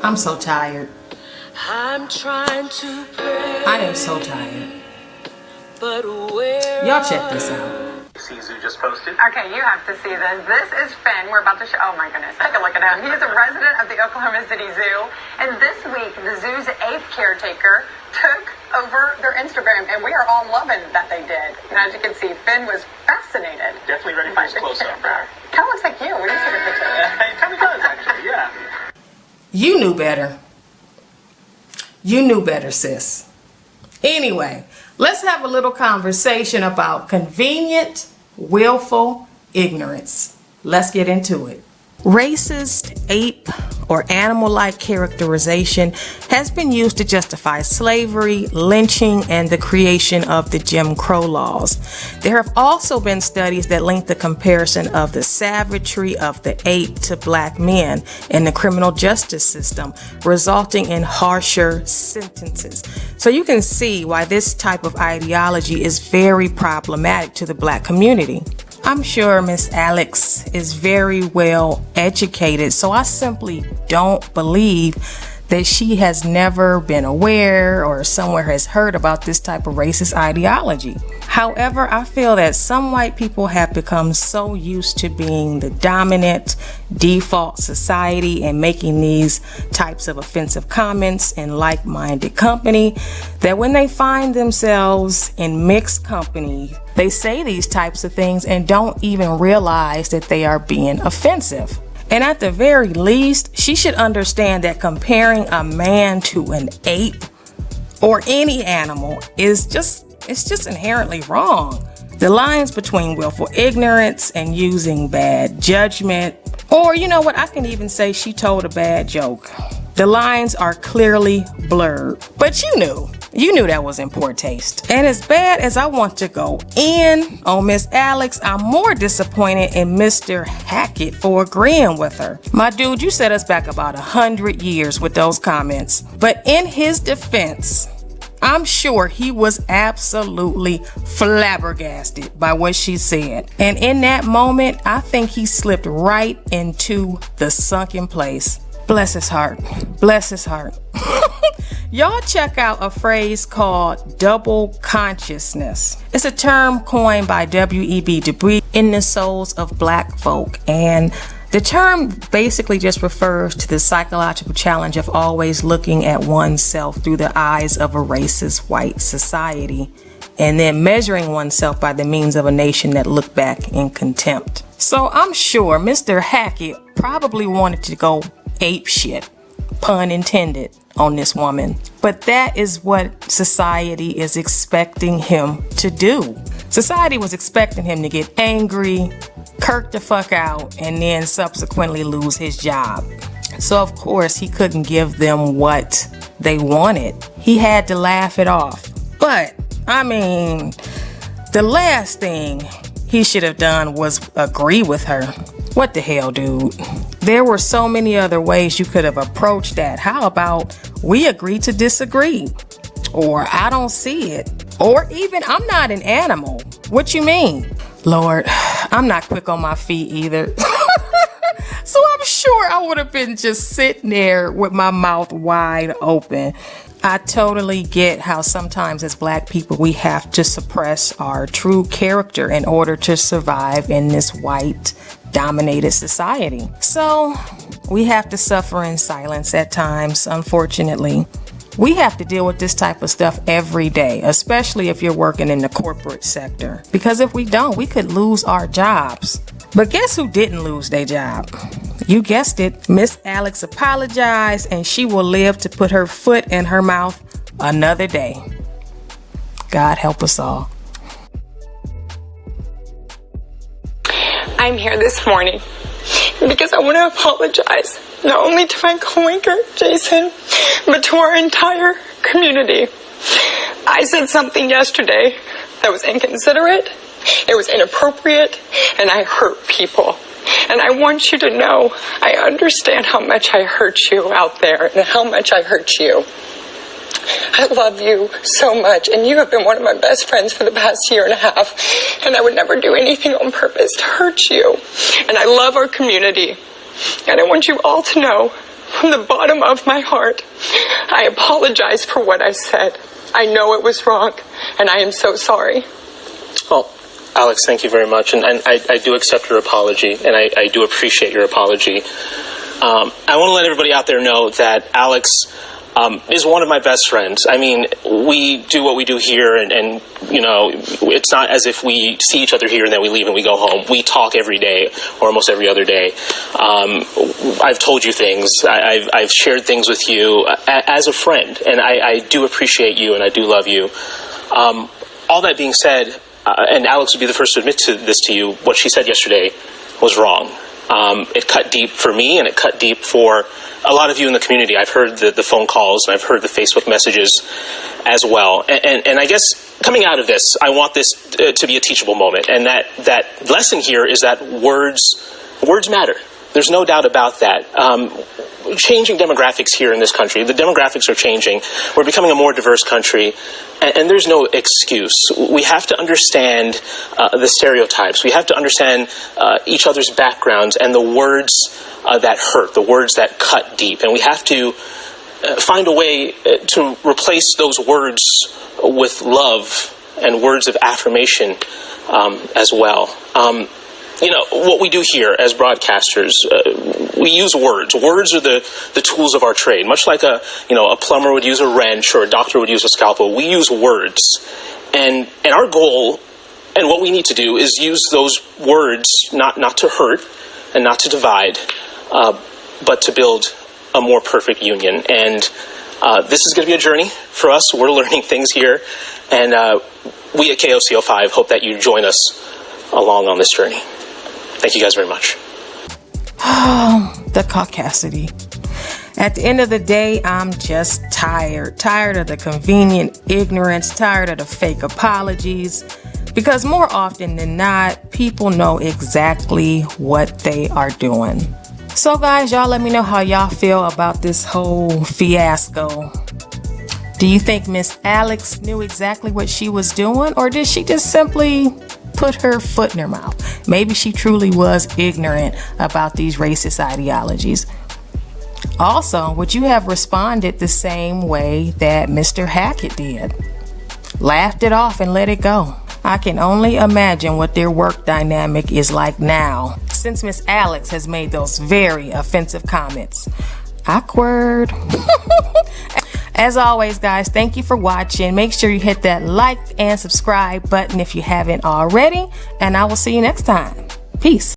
I'm so tired. I'm trying to pray. I am so tired. But where y'all check this out. Zoo just posted. Okay, you have to see this. This is Finn. We're about to show. Oh my goodness, take a look at him. He's a resident of the Oklahoma City Zoo, and this week the zoo's 8th caretaker took over their Instagram, and we are all loving that they did. And as you can see, Finn was fascinated. Definitely ready for his close-up. Kind of looks like you. What do you see the picture? It kind of does, actually. Yeah. You knew better. You knew better, sis. Anyway, let's have a little conversation about convenient, willful ignorance. Let's get into it. Racist, ape, or animal-like characterization has been used to justify slavery, lynching, and the creation of the Jim Crow laws. There have also been studies that link the comparison of the savagery of the ape to black men in the criminal justice system, resulting in harsher sentences. So you can see why this type of ideology is very problematic to the black community. I'm sure Miss Alex is very well educated, so I simply don't believe that she has never been aware or somewhere has heard about this type of racist ideology. However, I feel that some white people have become so used to being the dominant default society and making these types of offensive comments in like-minded company that when they find themselves in mixed company, they say these types of things and don't even realize that they are being offensive. And at the very least, she should understand that comparing a man to an ape or any animal is just inherently wrong. The lines between willful ignorance and using bad judgment, or you know what, I can even say she told a bad joke. The lines are clearly blurred, but you knew that was in poor taste. And as bad as I want to go in on Miss Alex, I'm more disappointed in Mr. Hackett for agreeing with her. My dude, you set us back about 100 years with those comments. But in his defense, I'm sure he was absolutely flabbergasted by what she said. And in that moment, I think he slipped right into the sunken place. Bless his heart. Bless his heart. Y'all check out a phrase called double consciousness. It's a term coined by W.E.B. Du Bois in the souls of black folk. And the term basically just refers to the psychological challenge of always looking at oneself through the eyes of a racist white society and then measuring oneself by the means of a nation that looked back in contempt. So I'm sure Mr. Hackett probably wanted to go ape shit, pun intended, on this woman. But that is what society is expecting him to do. Society was expecting him to get angry, kirk the fuck out, and then subsequently lose his job. So of course he couldn't give them what they wanted. He had to laugh it off. But, I mean, the last thing he should have done was agree with her. What the hell, dude? There were so many other ways you could have approached that. How about we agree to disagree? Or I don't see it. Or even I'm not an animal. What you mean? Lord, I'm not quick on my feet either. So I'm sure I would have been just sitting there with my mouth wide open. I totally get how sometimes as black people we have to suppress our true character in order to survive in this white dominated society. So we have to suffer in silence at times, unfortunately. We have to deal with this type of stuff every day, especially if you're working in the corporate sector. Because if we don't, we could lose our jobs. But guess who didn't lose their job? You guessed it. Miss Alex apologized and she will live to put her foot in her mouth another day. God help us all. I'm here this morning because I want to apologize not only to my coworker, Jason, but to our entire community. I said something yesterday that was inconsiderate, it was inappropriate, and I hurt people. And I want you to know I understand how much I hurt you out there and how much I hurt you. I love you so much, and you have been one of my best friends for the past year and a half, and I would never do anything on purpose to hurt you. And I love our community, And I want you all to know, from the bottom of my heart, I apologize for what I said. I know it was wrong, and I am so sorry. Well, Alex, thank you very much, and I do accept your apology, and I do appreciate your apology. I want to let everybody out there know that Alex is one of my best friends. I mean, we do what we do here, and you know, it's not as if we see each other here and then we leave and we go home. We talk every day, or almost every other day. I've told you things. I've shared things with you as a friend, and I do appreciate you, and I do love you. All that being said, and Alex would be the first to admit to this to you, what she said yesterday was wrong. It cut deep for me, and it cut deep for a lot of you in the community. I've heard the phone calls, and I've heard the Facebook messages as well. And I guess coming out of this, I want this to be a teachable moment. And that lesson here is that words matter. There's no doubt about that. Changing demographics here in this country. The demographics are changing. We're becoming a more diverse country, and there's no excuse. We have to understand the stereotypes. We have to understand each other's backgrounds and the words that hurt, the words that cut deep. And we have to find a way to replace those words with love and words of affirmation as well. You know, what we do here as broadcasters, we use words. Words are the tools of our trade. Much like a plumber would use a wrench or a doctor would use a scalpel, we use words. And our goal and what we need to do is use those words not to hurt and not to divide, but to build a more perfect union. And this is going to be a journey for us. We're learning things here. And we at KOCO5 hope that you join us along on this journey. Thank you guys very much. The caucasity. At the end of the day, I'm just tired. Tired of the convenient ignorance, tired of the fake apologies. Because more often than not, people know exactly what they are doing. So guys, y'all let me know how y'all feel about this whole fiasco. Do you think Miss Alex knew exactly what she was doing, or did she just simply put her foot in her mouth? Maybe she truly was ignorant about these racist ideologies. Also, would you have responded the same way that Mr. Hackett did? Laughed it off and let it go. I can only imagine what their work dynamic is like now, since Miss Alex has made those very offensive comments. Awkward. As always, guys, thank you for watching. Make sure you hit that like and subscribe button if you haven't already, and I will see you next time. Peace.